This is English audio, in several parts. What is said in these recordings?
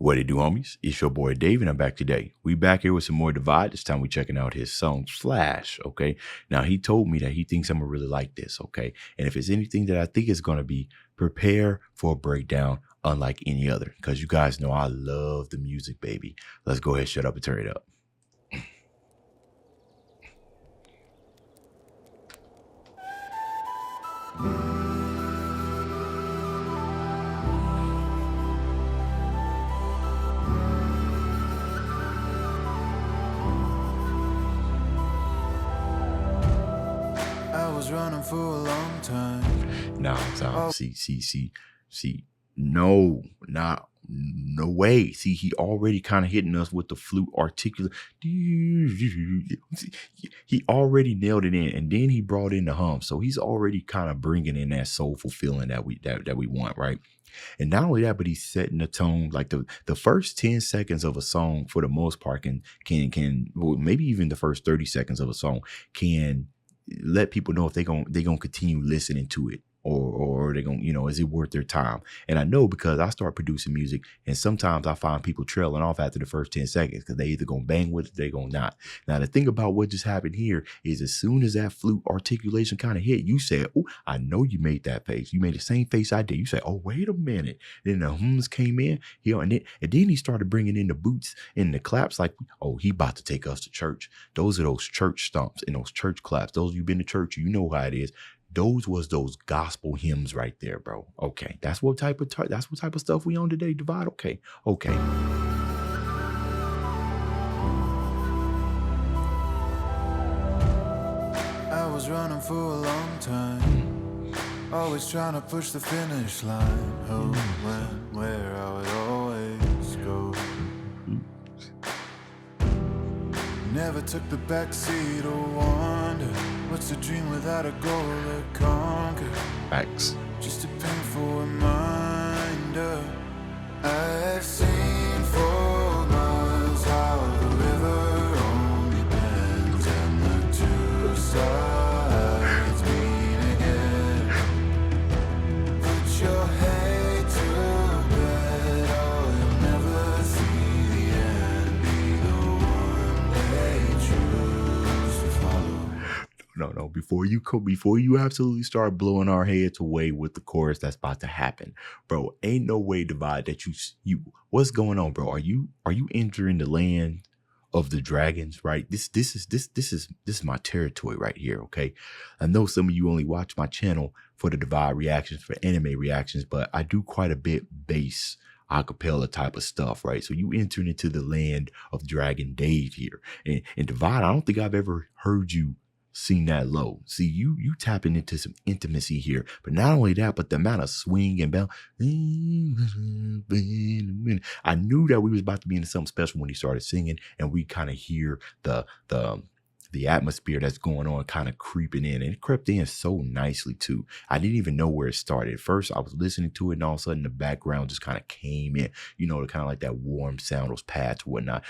What it do, homies? It's your boy Dave, and I'm back today. We back here with some more Divide. This time we checking out his song Flash, okay? Now, he told me that he thinks I'm going to really like this, okay? And if it's anything that I think it's going to be, prepare for a breakdown unlike any other. Because you guys know I love the music, baby. Let's go ahead, shut up, and turn it up. Running for a long time. Nah, see. No way. See, he already kind of hitting us with the flute articulate. He already nailed it in, and then he brought in the hum. So he's already kind of bringing in that soulful feeling that we want, right? And not only that, but he's setting the tone. Like the first 10 seconds of a song, for the most part, can well, maybe even the first 30 seconds of a song can let people know if they're gonna continue listening to it, or they're gonna, is it worth their time? And I know because I start producing music, and sometimes I find people trailing off after the first 10 seconds because they either gonna bang with it, they're gonna not. Now, the thing about what just happened here is, as soon as that flute articulation kind of hit, you said, "Oh, I know you made that face. You made the same face I did." You said, "Oh, wait a minute." Then the hums came in, and then he started bringing in the boots and the claps, like, "Oh, he about to take us to church." Those are those church stomps and those church claps. Those of you been to church, you know how it is. Those was those gospel hymns right there, bro. Okay, that's what type of stuff we on today, Divide. Okay. I was running for a long time, always trying to push the finish line. Who, when, where, I would always go. Never took the backseat or wonder, what's a dream without a goal to conquer? Facts. Just a painful reminder. I've seen for miles how the river only bends and the two sides meet again. Put your hate to bed, or you'll never see the end. Be the one they choose to follow. No. Before you absolutely start blowing our heads away with the chorus that's about to happen, bro, ain't no way, Divide, that you what's going on, bro? Are you entering the land of the dragons, right? This is my territory right here, okay? I know some of you only watch my channel for the Divide reactions, for anime reactions, but I do quite a bit bass acapella type of stuff, right? So you entering into the land of Dragon Dave here. And Divide, I don't think I've ever heard you sing that low. See, you tapping into some intimacy here. But not only that, but the amount of swing and bell. I knew that we was about to be into something special when he started singing, and we kind of hear the atmosphere that's going on kind of creeping in, and it crept in so nicely too. I didn't even know where it started. First, I was listening to it, and all of a sudden the background just kind of came in, kind of like that warm sound, those pads or whatnot,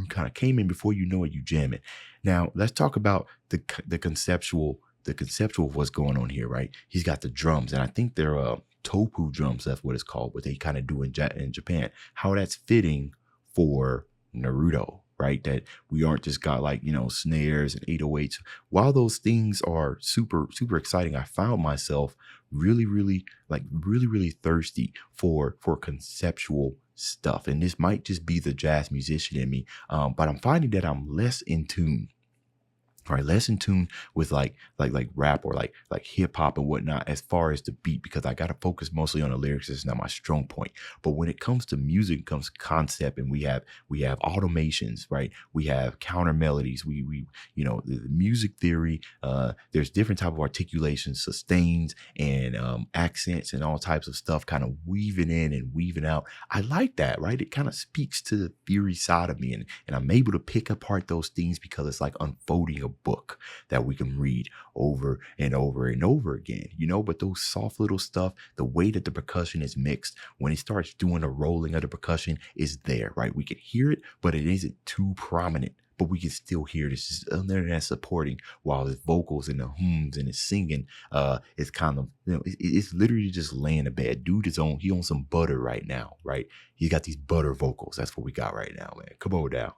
kind of came in. Before you know it, you jam it. Now, let's talk about the conceptual of what's going on here, right? He's got the drums, and I think they're topu drums. That's what it's called, what they kind of do in Japan. How that's fitting for Naruto, right? That we aren't just got like, snares and 808s. While those things are super, super exciting, I found myself really thirsty for conceptual stuff. And this might just be the jazz musician in me. But I'm finding that I'm less in tune. All right, less in tune with like rap or like hip hop and whatnot as far as the beat, because I got to focus mostly on the lyrics. It's not my strong point. But when it comes to music, it comes to concept, and we have automations, right? We have counter melodies. We the music theory. There's different type of articulations, sustains, and accents, and all types of stuff kind of weaving in and weaving out. I like that, right? It kind of speaks to the theory side of me, and I'm able to pick apart those things because it's like unfolding a book that we can read over and over and over again, but those soft little stuff, the way that the percussion is mixed, when it starts doing the rolling of the percussion, is there, right? We can hear it, but it isn't too prominent but we can still hear this. Just that supporting while his vocals and the hums and his singing, it's kind of, it's literally just laying the bed. Dude is he on some butter right now, right? He got these butter vocals. That's what we got right now, man. Come on down.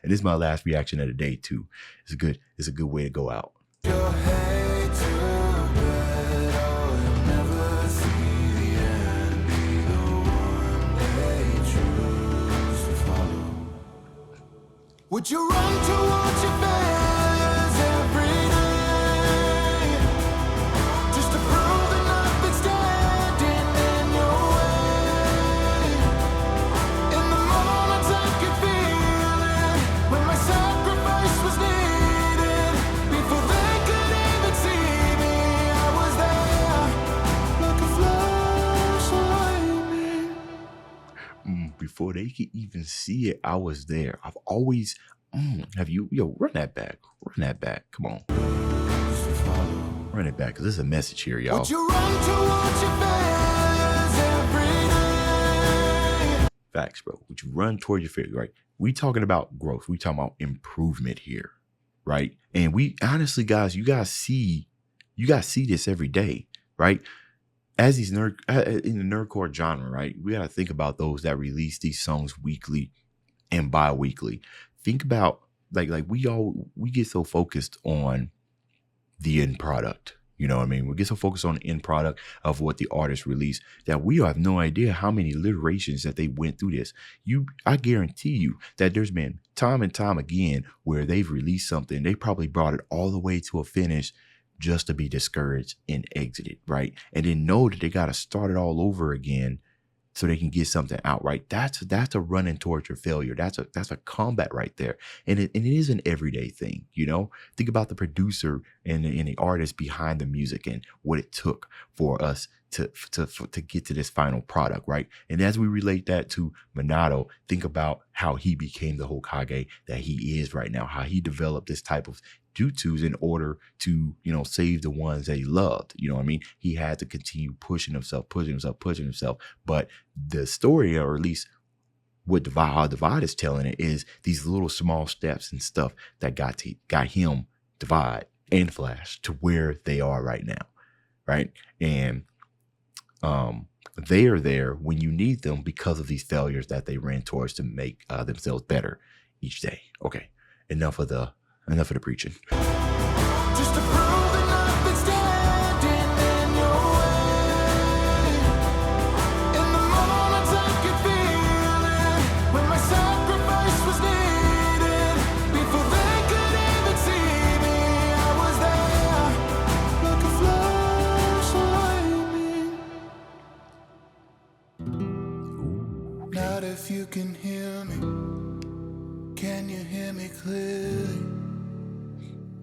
And this is my last reaction of the day too. It's a good way to go out. Your hate to red, oh, you'll never see the end. Be the one they choose to follow. Would you run towards your failures every day, just to prove that nothing's standing in your way? In the moments I could feel it, when my sacrifice was needed, before they could even see me, I was there, like a flash of lightning. Before they could even see it, I was there. I've always run that back. Come on. Run it back, because there's a message here, y'all. Would you run towards your failures every day? Facts, bro. Would you run toward your failure, right? We talking about growth. We talking about improvement here, right? And we honestly, guys, you guys see this every day, right? As these in the nerdcore genre, right? We got to think about those that release these songs weekly and bi-weekly. Think about like we get so focused on the end product. You know what I mean? We get so focused on the end product of what the artist released that we have no idea how many iterations that they went through this. I guarantee you that there's been time and time again where they've released something. They probably brought it all the way to a finish just to be discouraged and exited, right? And then know that they got to start it all over again so they can get something out, right? That's a running towards your failure. That's a combat right there. And it is an everyday thing, you know? Think about the producer and the artist behind the music and what it took for us to get to this final product, right? And as we relate that to Minato, think about how he became the Hokage that he is right now, how he developed this type of jutsus in order to, save the ones that he loved. You know what I mean? He had to continue pushing himself. But the story, or at least what Divide is telling it, is these little small steps and stuff that got him, Divide and Flash, to where they are right now, right? And they are there when you need them because of these failures that they ran towards to make themselves better each day. Okay, enough of the preaching. Just to prove that nothing's standing in your way. In the moments I could feel it, when my sacrifice was needed, before they could even see me, I was there, like a flash of lightning. Ooh, okay. Not if you can hear me. Can you hear me clearly?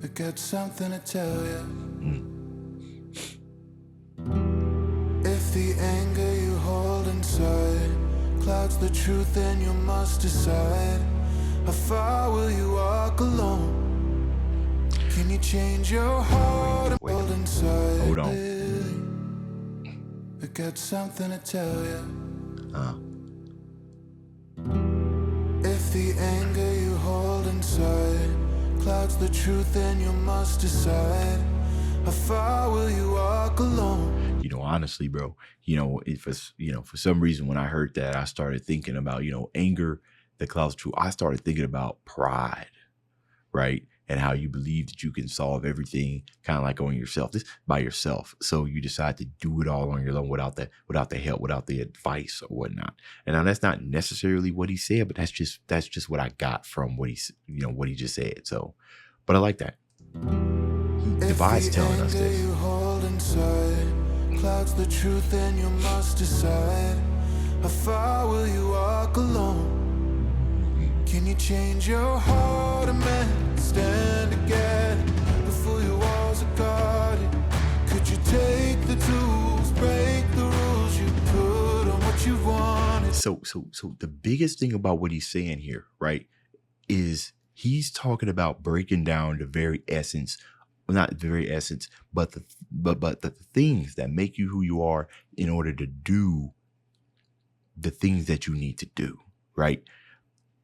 I got something to tell you. If the anger you hold inside clouds the truth, then you must decide. How far will you walk alone? Can you change your heart and hold inside? Hold on. I got something to tell you. If the anger you hold inside clouds the truth, then you must decide. How far will you walk alone? Honestly, bro, if it's, for some reason when I heard that, I started thinking about, anger that clouds truth. I started thinking about pride, right? And how you believe that you can solve everything kind of like on yourself, just by yourself. So you decide to do it all on your own without the help, without the advice or whatnot. And now that's not necessarily what he said, but that's just what I got from what he just said. So, but I like that. Divide's telling us this. You hold inside clouds the truth, then you must decide. How far will you walk alone? Can you change your heart and man stand again before your walls are guarded? Could you take the tools, break the rules you put on what you wanted? So the biggest thing about what he's saying here, right, is he's talking about breaking down the very essence, well, not the very essence, but the things that make you who you are in order to do the things that you need to do, right?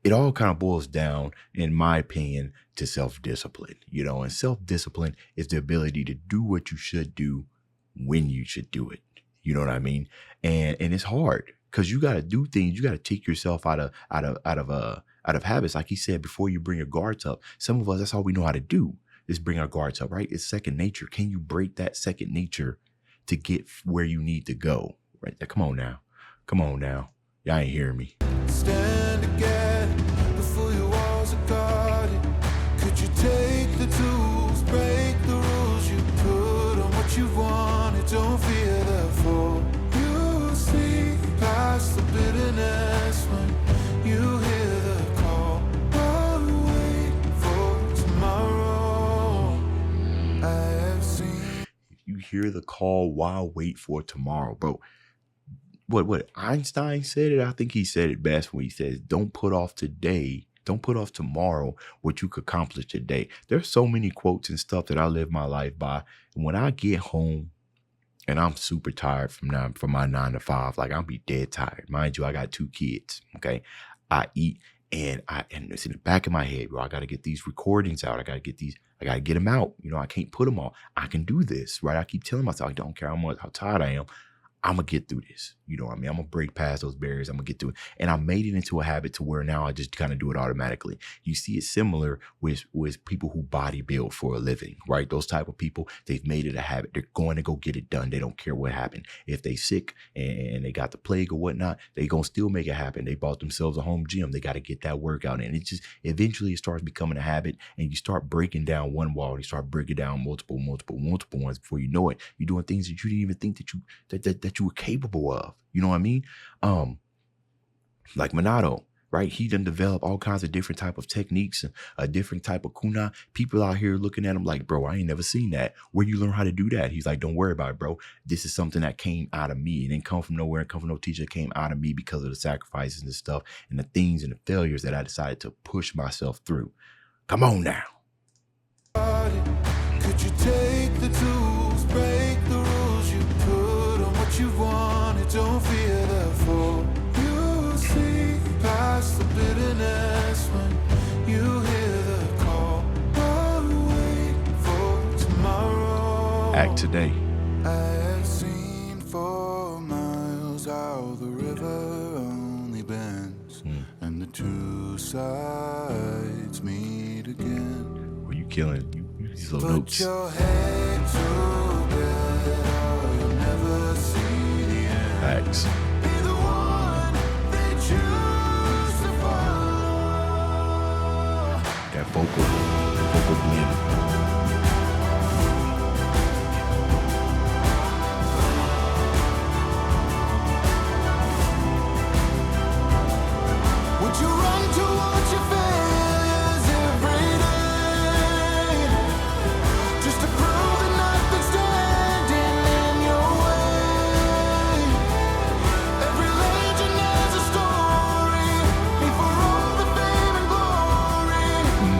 it all kind of boils down, in my opinion, to self-discipline, and self-discipline is the ability to do what you should do when you should do it. You know what I mean? And it's hard because you got to do things. You got to take yourself out of habits. Like he said, before you bring your guards up, some of us, that's all we know how to do is bring our guards up, right? It's second nature. Can you break that second nature to get where you need to go? Right there. Come on now. Y'all ain't hearing me. Stand again before your walls are guarded. Could you take the tools, break the rules you put on what you wanted? Don't fear the fall. You see past the bitterness when you hear the call. Don't wait for tomorrow. I have seen. If you hear the call, why wait for tomorrow, bro? What Einstein said it, I think he said it best when he says, don't put off tomorrow what you could accomplish today. There's so many quotes and stuff that I live my life by. And when I get home and I'm super tired from my 9 to 5, like I'll be dead tired. Mind you, I got 2 kids. Okay. I eat and it's in the back of my head, bro. I got to get these recordings out. I got to get them out. I can't put them all. I can do this, right? I keep telling myself, I don't care how tired I am. I'm going to get through this. You know what I mean? I'm going to break past those barriers. I'm going to get through it. And I made it into a habit to where now I just kind of do it automatically. You see it similar with people who bodybuild for a living, right? Those type of people, they've made it a habit. They're going to go get it done. They don't care what happened. If they sick and they got the plague or whatnot, they going to still make it happen. They bought themselves a home gym. They got to get that workout in. It just eventually it starts becoming a habit, and you start breaking down one wall. You start breaking down multiple ones. Before you know it, you're doing things that you didn't even think that you were capable of. You know what I mean? Like Minato, right? He done developed all kinds of different type of techniques, a different type of kunai. People out here looking at him like, bro, I ain't never seen that. Where you learn how to do that? He's like, don't worry about it, bro. This is something that came out of me. It didn't come from nowhere. It come from no teacher. It came out of me because of the sacrifices and stuff and the things and the failures that I decided to push myself through. Come on now. Could you take the tools, break the rules you put on what you wanted? Don't fear the fall. You see past the bitterness when you hear the call. Don't wait for tomorrow. Act today. I have seen for miles how the river only bends and the two sides meet again. Well, you killing you these little Put notes. your head together, you'll never see the end. Facts. Be the one they choose to follow. That vocal blend. Would you run towards your failures every day, just to prove that nothing's standing in your way? Every legend has a story, before all the fame and glory.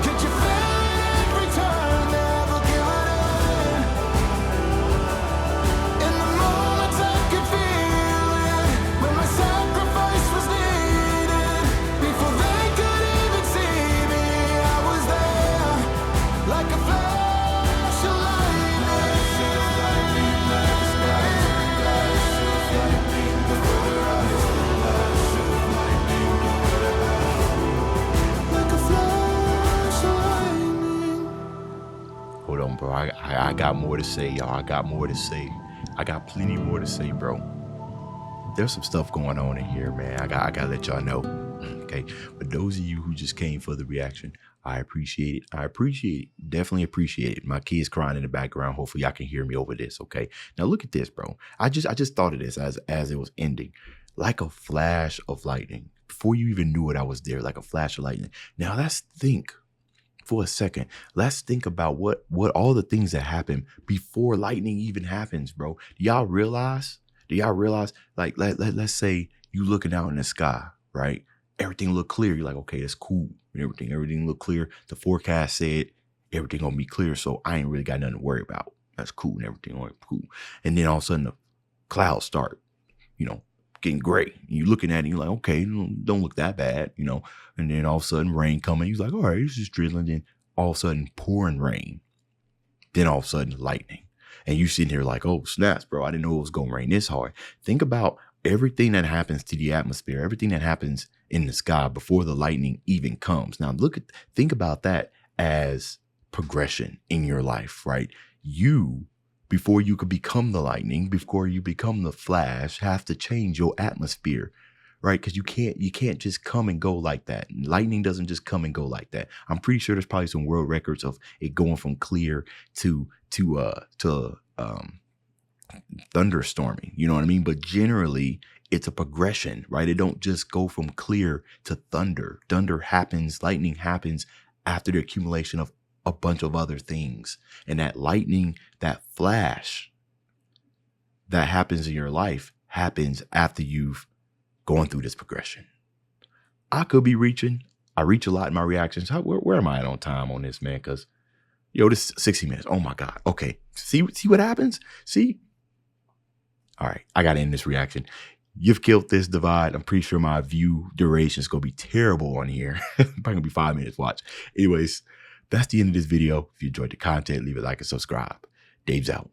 Get your faith every turn, never give it in. In the moments I could feel it, when my sacrifice was needed. Before they could even see me, I was there, like a flash of lightning. Like a flash of lightning. Hold on, bro. I got more to say, y'all. I got more to say. I got plenty more to say, bro. There's some stuff going on in here, man. I gotta let y'all know. Okay. But those of you who just came for the reaction, I appreciate it. I appreciate it. Definitely appreciate it. My kids crying in the background. Hopefully y'all can hear me over this. Okay. Now look at this, bro. I just thought of this as it was ending. Like a flash of lightning. Before you even knew it, I was there, like a flash of lightning. Now let's think for a second. Let's think about what all the things that happen before lightning even happens, bro. Do y'all realize, like, let's say you looking out in the sky, right? Everything look clear. You're like, okay, that's cool. Everything look clear. The forecast said everything gonna be clear, so I ain't really got nothing to worry about. That's cool and everything all right, cool. And then all of a sudden the clouds start, getting gray. And you're looking at it, you're like, okay, don't look that bad, you know. And then all of a sudden rain coming. He's like, all right, it's just drizzling. Then all of a sudden pouring rain. Then all of a sudden lightning. And you sitting here like, oh, snaps, bro. I didn't know it was going to rain this hard. Think about everything that happens to the atmosphere, everything that happens in the sky before the lightning even comes. Now think about that as progression in your life, right? You, before you could become the lightning, before you become the flash, have to change your atmosphere, right? Because you can't just come and go like that. Lightning doesn't just come and go like that. I'm pretty sure there's probably some world records of it going from clear to thunderstorming. You know what I mean? But generally, it's a progression, right? It don't just go from clear to thunder. Thunder happens, lightning happens after the accumulation of a bunch of other things. And that lightning, that flash that happens in your life happens after you've gone through this progression. I could be reaching. I reach a lot in my reactions. Where am I at on time on this, man? Because, yo, this is 60 minutes. Oh, my God. Okay. See what happens? See? All right. I got to end this reaction. You've killed this divide. I'm pretty sure my view duration is going to be terrible on here. Probably going to be 5 minutes watch. Anyways, that's the end of this video. If you enjoyed the content, leave a like and subscribe. Dave's out.